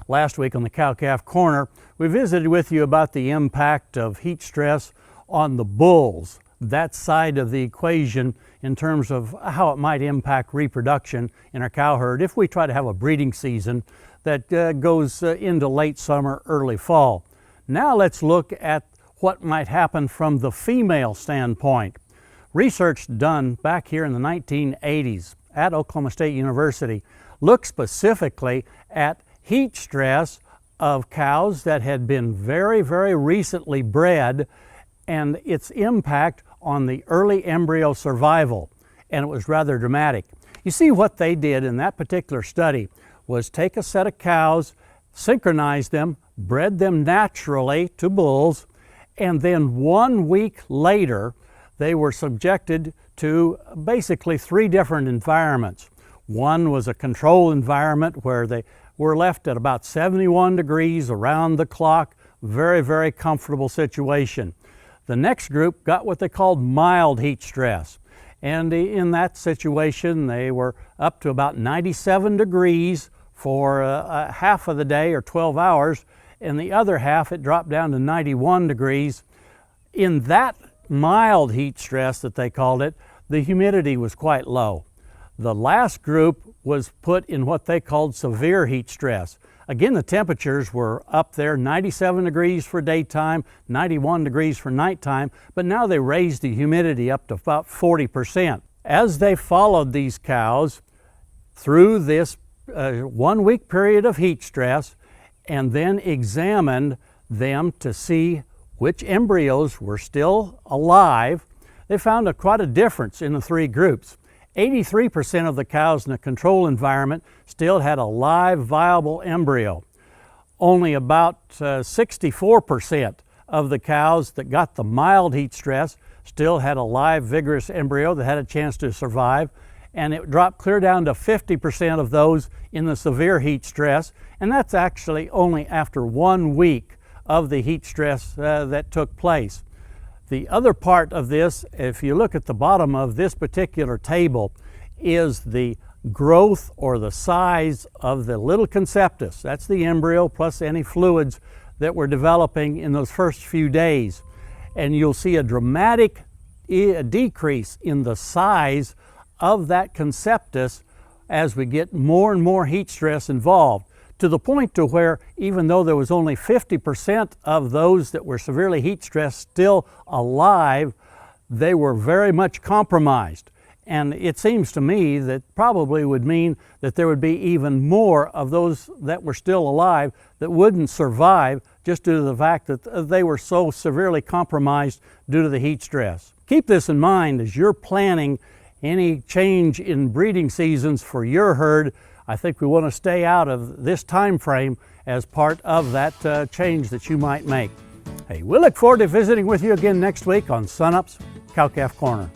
Last week on the Cow-Calf Corner, we visited with you about the impact of heat stress on the bulls, that side of the equation in terms of how it might impact reproduction in our cow herd if we try to have a breeding season that goes into late summer, early fall. Now let's look at what might happen from the female standpoint. Research done back here in the 1980s at Oklahoma State University looked specifically at heat stress of cows that had been very, very recently bred and its impact on the early embryo survival, and it was rather dramatic. You see, what they did in that particular study was take a set of cows, synchronize them, bred them naturally to bulls, and then 1 week later they were subjected to basically 3 different environments. One was a control environment where they were left at about 71 degrees around the clock, very, very comfortable situation. The next group got what they called mild heat stress. And in that situation, they were up to about 97 degrees for half of the day, or 12 hours. In the other half, it dropped down to 91 degrees. In that mild heat stress that they called it, the humidity was quite low. The last group was put in what they called severe heat stress. Again, the temperatures were up there, 97 degrees for daytime, 91 degrees for nighttime, but now they raised the humidity up to about 40%. As they followed these cows through this 1 week period of heat stress and then examined them to see which embryos were still alive, they found quite a difference in the 3 groups. 83% of the cows in the control environment still had a live, viable embryo. Only about 64% of the cows that got the mild heat stress still had a live, vigorous embryo that had a chance to survive, and it dropped clear down to 50% of those in the severe heat stress, and that's actually only after 1 week of the heat stress that took place. The other part of this, if you look at the bottom of this particular table, is the growth or the size of the little conceptus. That's the embryo plus any fluids that were developing in those first few days. And you'll see a dramatic decrease in the size of that conceptus as we get more and more heat stress involved, to the point to where even though there was only 50% of those that were severely heat stressed still alive, they were very much compromised. And it seems to me that probably would mean that there would be even more of those that were still alive that wouldn't survive just due to the fact that they were so severely compromised due to the heat stress. Keep this in mind as you're planning any change in breeding seasons for your herd. I think we want to stay out of this time frame as part of that change that you might make. Hey, we'll look forward to visiting with you again next week on Sunup's Cow-Calf Corner.